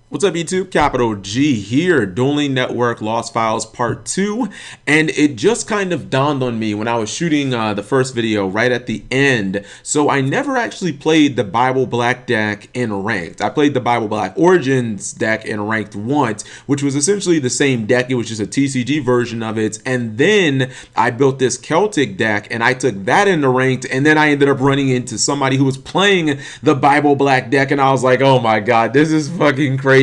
What's up, YouTube? Capital G here, Dueling Network Lost Files Part 2. And it just kind of dawned on me when I was shooting the first video right at the end. So I never actually played the Bible Black deck in Ranked. I played the Bible Black Origins deck in Ranked once, which was essentially the same deck. It was just a TCG version of it. And then I built this Celtic deck and I took that into Ranked. And then I ended up running into somebody who was playing the Bible Black deck. And I was like, oh my God, this is fucking crazy.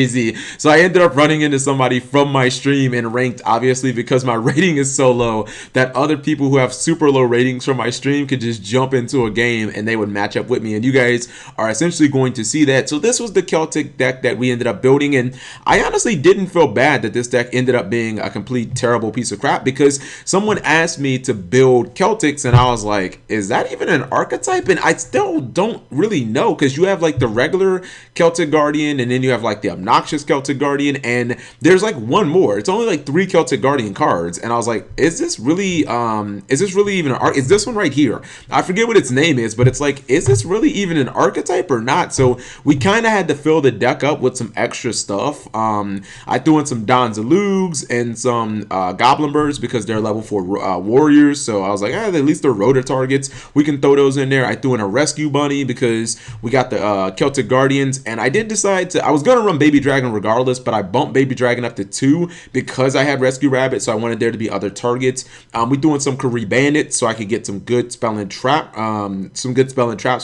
So I ended up running into somebody from my stream in Ranked, obviously, because my rating is so low that other people who have super low ratings from my stream could just jump into a game and they would match up with me. And you guys are essentially going to see that. So this was the Celtic deck that we ended up building. And I honestly didn't feel bad that this deck ended up being a complete terrible piece of crap, because someone asked me to build Celtics and I was like, is that even an archetype? And I still don't really know, because you have like the regular Celtic Guardian and then you have like the obnoxious Celtic Guardian, and there's like one more. It's only like 3 Celtic Guardian cards, and I was like, is this really even an is this one right here? I forget what its name is, but it's like, is this really even an archetype or not? So we kind of had to fill the deck up with some extra stuff. I threw in some Don Zalugs and some Goblin Birds because they're level 4 warriors, so I was like, at least they're rotor targets, we can throw those in there. I threw in a Rescue Bunny because we got the Celtic Guardians, and I did decide I was gonna run Baby Dragon regardless, but I bumped Baby Dragon up to 2 because I had Rescue Rabbit, so I wanted there to be other targets. We threw in some Kari Bandit so I could get some good spell and traps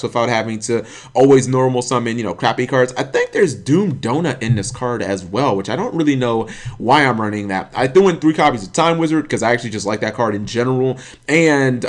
without having to always normal summon, crappy cards. I think there's Doom Donut in this card as well, which I don't really know why I'm running that. I threw in 3 copies of Time Wizard because I actually just like that card in general, and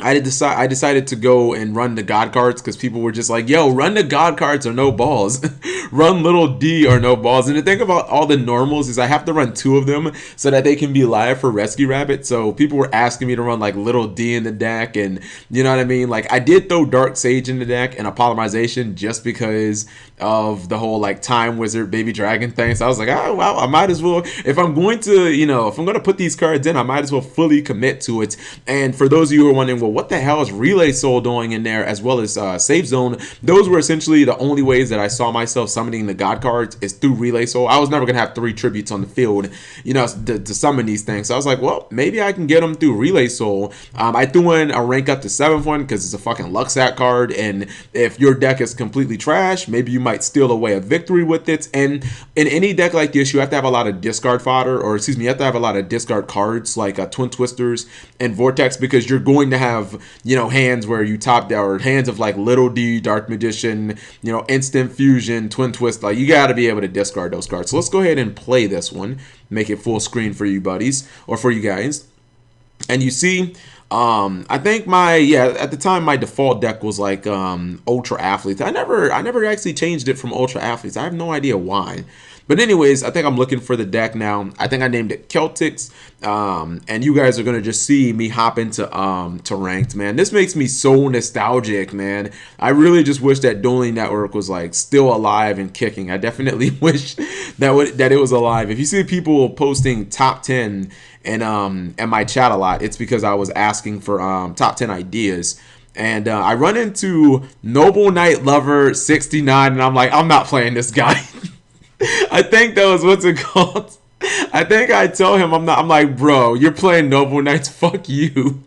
I decided to go and run the God cards because people were just like, yo, run the God cards or no balls. Run Little D or no balls. And the thing about all the normals is I have to run 2 of them so that they can be live for Rescue Rabbit. So people were asking me to run like Little D in the deck, and you know what I mean? Like, I did throw Dark Sage in the deck and a Polymerization just because of the whole like Time Wizard Baby Dragon thing. So I was like, oh well, I might as well, if I'm going to, if I'm going to put these cards in, I might as well fully commit to it. And for those of you who are wondering, well, what the hell is Relay Soul doing in there, as well as Safe Zone? Those were essentially the only ways that I saw myself summoning the God cards, is through Relay Soul. I was never going to have 3 tributes on the field, to summon these things. So I was like, well, maybe I can get them through Relay Soul. I threw in a rank up to 7th one because it's a fucking Luxat card, and if your deck is completely trash, maybe you might steal away a victory with it. And in any deck like this, you have to have a lot of discard fodder, or excuse me, you have to have a lot of discard cards like Twin Twisters and Vortex, because you're going to have hands where you top down, or hands of like Little D, Dark Magician, Instant Fusion, Twin Twist. Like, you got to be able to discard those cards. So let's go ahead and play this one, make it full screen for you buddies, or for you guys. And you see, I think at the time my default deck was like Ultra Athletes. I never actually changed it from Ultra Athletes. I have no idea why. But anyways, I think I'm looking for the deck now. I think I named it Celtics. And you guys are gonna just see me hop into to Ranked, man. This makes me so nostalgic, man. I really just wish that Dueling Network was like still alive and kicking. I definitely wish that it was alive. If you see people posting top 10 in my chat a lot, it's because I was asking for top 10 ideas. And I run into Noble Knight Lover 69, and I'm like, I'm not playing this guy. I think that was what's it called. I think I tell him I'm not. I'm like, bro, you're playing Noble Knights. Fuck you.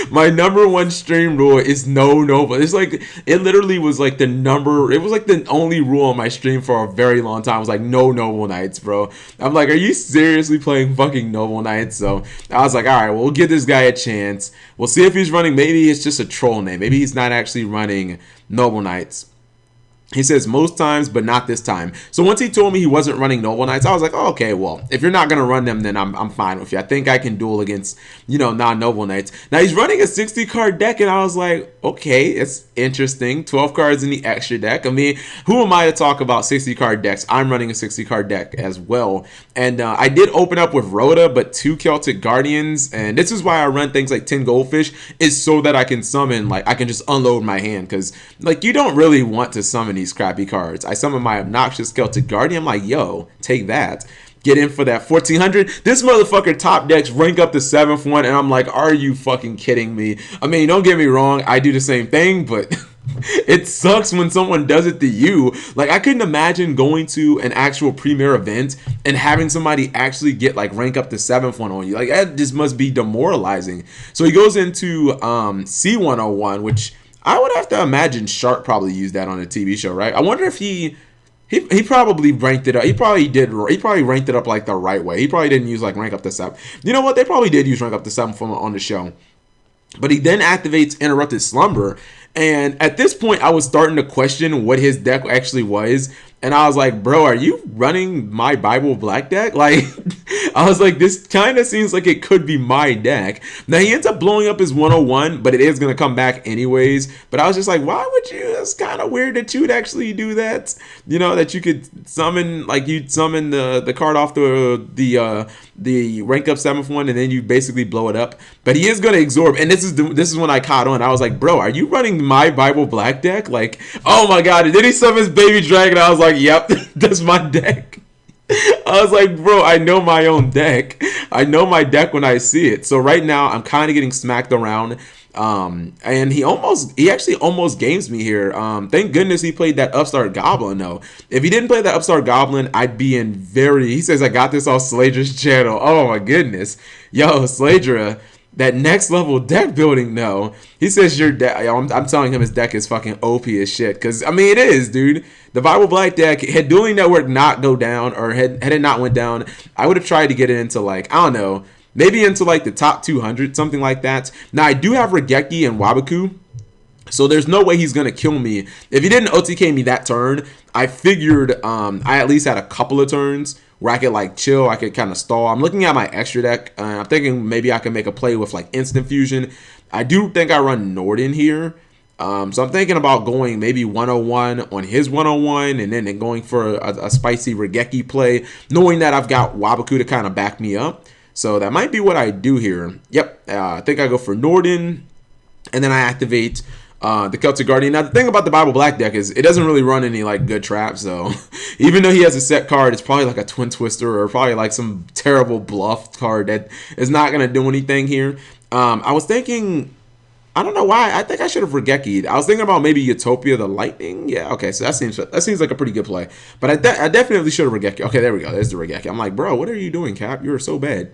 My number 1 stream rule is no Noble. It's like, it literally was like the number. It was like the only rule on my stream for a very long time. It was like, no Noble Knights, bro. I'm like, are you seriously playing fucking Noble Knights? So I was like, all right, well, we'll give this guy a chance. We'll see if he's running. Maybe it's just a troll name. Maybe he's not actually running Noble Knights. He says most times, but not this time. So once he told me he wasn't running Noble Knights, I was like, oh, okay, well, if you're not going to run them, then I'm fine with you. I think I can duel against, non-Noble Knights. Now, he's running a 60-card deck, and I was like, okay, it's interesting. 12 cards in the extra deck. I mean, who am I to talk about 60-card decks? I'm running a 60-card deck as well. And I did open up with Rhoda, but 2 Celtic Guardians. And this is why I run things like 10 Goldfish, is so that I can summon, like, I can just unload my hand. Because, like, you don't really want to summon these crappy cards. I summon my obnoxious Celtic Guardian. I'm like, yo, take that. Get in for that 1400. This motherfucker top decks rank up to 7th one, and I'm like, are you fucking kidding me? I mean, don't get me wrong, I do the same thing, but It sucks when someone does it to you. Like, I couldn't imagine going to an actual premier event and having somebody actually get like rank up to 7th one on you. Like, that just must be demoralizing. So he goes into C101, which I would have to imagine Shark probably used that on a TV show, right? I wonder if he probably ranked it up. He probably did. He probably ranked it up like the right way. He probably didn't use like rank up to 7. You know what? They probably did use rank up to 7 on the show. But he then activates Interrupted Slumber. And at this point, I was starting to question what his deck actually was. And I was like, bro, are you running my Bible Black deck? Like, I was like, this kind of seems like it could be my deck. Now, he ends up blowing up his 101, but it is going to come back anyways. But I was just like, why would you? It's kind of weird that you would actually do that. You know, that you could summon, like, you'd summon the card off the rank up 7th one, and then you basically blow it up. But he is going to absorb. And this is when I caught on. I was like, bro, are you running my Bible Black deck? Like, oh my God. And then he summons Baby Dragon. I was like, yep, that's my deck. I was like, bro, I know my own deck. I know my deck when I see it. So right now, I'm kind of getting smacked around. And he actually almost games me here. Thank goodness he played that Upstart Goblin though. If he didn't play that Upstart Goblin, I'd be in he says I got this off Sladra's channel. Oh my goodness. Yo, Sladra, that next level deck building though. He says your deck, I'm telling him his deck is fucking OP as shit. Cause I mean it is, dude. The Bible Black deck, had Dueling Network not go down, or had it not went down, I would have tried to get it into like, I don't know, maybe into like the top 200, something like that. Now I do have Regeki and Wabaku, so there's no way he's gonna kill me. If he didn't OTK me that turn, I figured I at least had a couple of turns where I could like chill, I could kind of stall. I'm looking at my extra deck. I'm thinking maybe I can make a play with like Instant Fusion. I do think I run Norden here. So I'm thinking about going maybe 101 on his 101 and then going for a spicy Regeki play, knowing that I've got Wabaku to kind of back me up. So that might be what I do here. Yep, I think I go for Norden, and then I activate the Celtic Guardian. Now, the thing about the Bible Black deck is it doesn't really run any like good traps, so even though he has a set card, it's probably like a Twin Twister or probably like some terrible bluff card that is not going to do anything here. I was thinking, I don't know why, I think I should have Regeki'd. I was thinking about maybe Utopia the Lightning. Yeah, okay, so that seems like a pretty good play. But I definitely should have Regeki. Okay, there we go. There's the Regeki. I'm like, bro, what are you doing, Cap? You're so bad.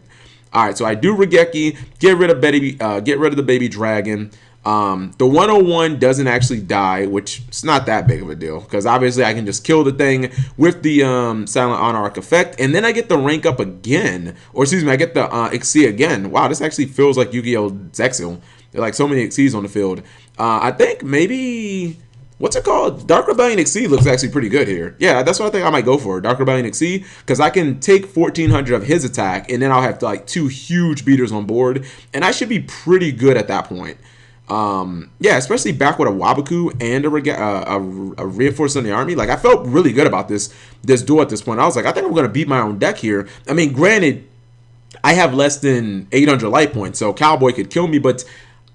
All right, so I do Regeki, get rid of the Baby Dragon. The 101 doesn't actually die, which is not that big of a deal because obviously I can just kill the thing with the Silent Monarch effect, and then I get the rank up again, or excuse me, I get the Xyz again. Wow, this actually feels like Yu-Gi-Oh! Zexal. There are like so many Xyz on the field. I think maybe, what's it called? Dark Rebellion Xyz looks actually pretty good here. Yeah, that's what I think I might go for. Dark Rebellion Xyz, because I can take 1400 of his attack, and then I'll have like 2 huge beaters on board, and I should be pretty good at that point. Yeah, especially back with a Wabaku and a reinforced in the army. Like, I felt really good about this duel at this point. I was like, I think I'm gonna beat my own deck here. I mean, granted, I have less than 800 life points, so Cowboy could kill me, but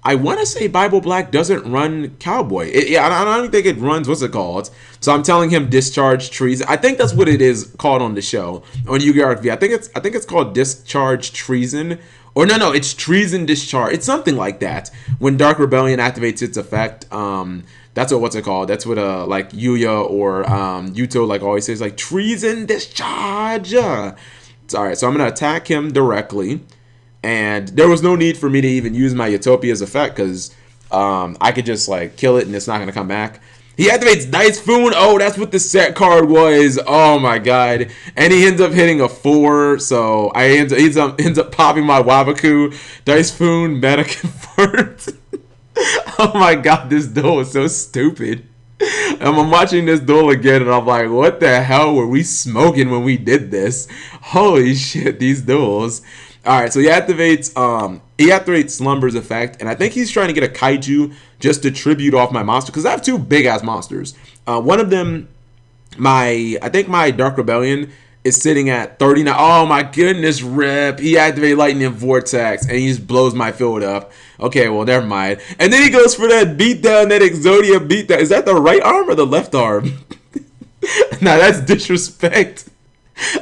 I want to say Bible Black doesn't run Cowboy. I don't think it runs, what's it called? So I'm telling him Discharge Treason. I think that's what it is called on the show, on Yu-Gi-Oh! RV. I think it's called Discharge Treason. Or no, it's Treason Discharge. It's something like that. When Dark Rebellion activates its effect, that's what's it called? That's what like Yuya or Yuto like always says, like Treason Discharge. It's all right. So I'm gonna attack him directly. And there was no need for me to even use my Utopia's effect because I could just like kill it and it's not going to come back. He activates Dice Foon. Oh, that's what the set card was. Oh my god. And he ends up hitting a 4. So he ends up popping my Wabaku. Dice Foon, meta convert. Oh my god, this duel is so stupid. I'm watching this duel again and I'm like, what the hell were we smoking when we did this? Holy shit, these duels. Alright, so he activates Slumber's effect, and I think he's trying to get a Kaiju just to tribute off my monster, because I have 2 big-ass monsters. One of them, I think my Dark Rebellion is sitting at 39. Oh my goodness, rip. He activated Lightning Vortex, and he just blows my field up. Okay, well, never mind. And then he goes for that beatdown, that Exodia beatdown. Is that the right arm or the left arm? Nah, that's disrespect.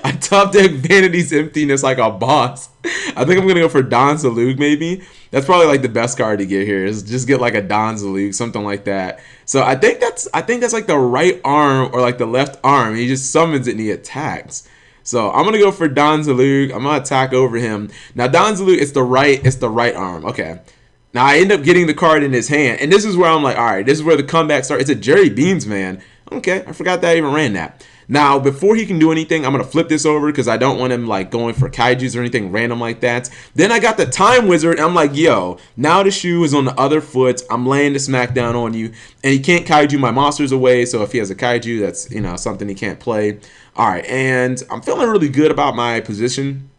I top deck Vanity's Emptiness like a boss. I think I'm gonna go for Don Zalug maybe. That's probably like the best card to get here. Is just get like a Don Zalug, something like that. So I think that's like the right arm or like the left arm. He just summons it and he attacks. So I'm gonna go for Don Zalug. I'm gonna attack over him. Now Don Zalug, it's the right arm. Okay. Now I end up getting the card in his hand, and this is where I'm like, all right, this is where the comeback starts. It's a Jerry Beams, man. Okay, I forgot that I even ran that. Now, before he can do anything, I'm going to flip this over because I don't want him like going for kaijus or anything random like that. Then I got the Time Wizard, and I'm like, yo, now the shoe is on the other foot. I'm laying the smackdown on you, and he can't kaiju my monsters away. So if he has a kaiju, that's, you know, something he can't play. All right, and I'm feeling really good about my position.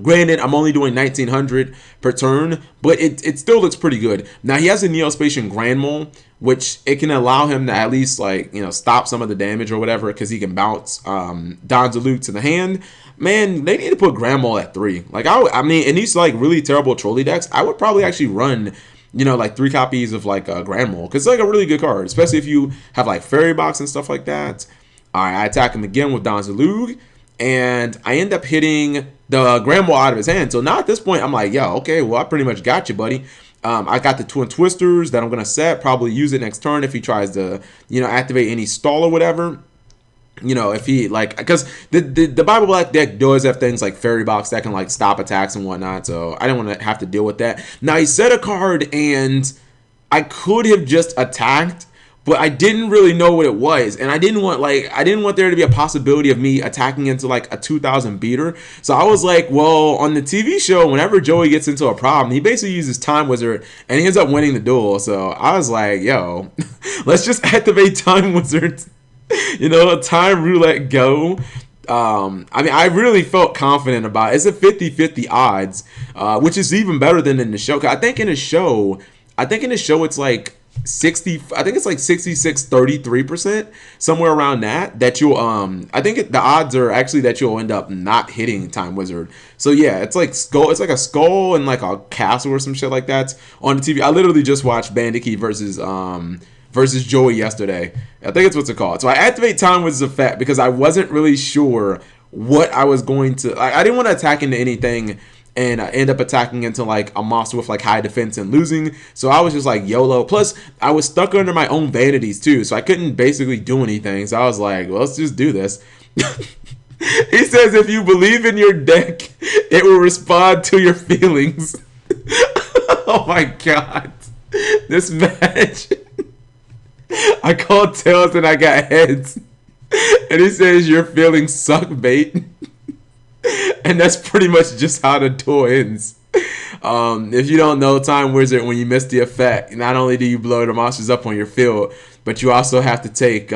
Granted, I'm only doing 1900 per turn, but it still looks pretty good. Now, he has a Neospatian Grand Mole, which it can allow him to at least, like, you know, stop some of the damage or whatever, because he can bounce Don Zalug to the hand. Man, they need to put Grand Mole at 3. Like, I mean, in these, like, really terrible trolley decks, I would probably actually run, you know, like 3 copies of, like, a Grand Mole, because it's, like, a really good card, especially if you have, like, Fairy Box and stuff like that. All right, I attack him again with Don Zalug, and I end up hitting the Grand Mole out of his hand. So now at this point, I'm like, yo, okay, well, I pretty much got you, buddy. I got the Twin Twisters that I'm going to set, probably use it next turn if he tries to, you know, activate any stall or whatever. You know, if he, like, because the Bible Black deck does have things like Fairy Box that can, like, stop attacks and whatnot, so I didn't want to have to deal with that. Now, he set a card, and I could have just attacked, but I didn't really know what it was, and I didn't want there to be a possibility of me attacking into like a 2000 beater. So I was like, well, on the TV show, whenever Joey gets into a problem, he basically uses Time Wizard, and he ends up winning the duel. So I was like, yo, let's just activate Time Wizard, you know, Time Roulette go. I mean, I really felt confident about it. It's a 50-50 odds, which is even better than in the show. 'Cause I think in the show it's like 60, I think it's like 66-33%, somewhere around that you'll I think the odds are actually that you'll end up not hitting Time Wizard. So yeah, it's like a skull and like a castle or some shit like that on the TV. I literally just watched Bandicke versus Joey yesterday. I think it's what's it called. So I activate Time Wizard's effect because I wasn't really sure what I was going to, I didn't want to attack into anything and end up attacking into like a monster with like high defense and losing. So I was just like YOLO. Plus, I was stuck under my own vanities too, so I couldn't basically do anything. So I was like, well, let's just do this. He says if you believe in your deck, it will respond to your feelings. Oh my god. This match. I called tails and I got heads. And he says your feelings suck, bait. And that's pretty much just how the duel ends. If you don't know, Time Wizard, when you miss the effect, not only do you blow the monsters up on your field, but you also have to take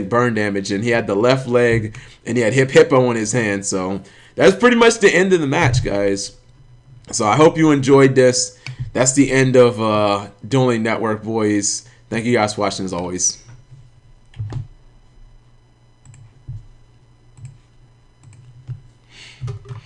burn damage. And he had the left leg, and he had Hippo in his hand. So that's pretty much the end of the match, guys. So I hope you enjoyed this. That's the end of Dueling Network, boys. Thank you guys for watching as always.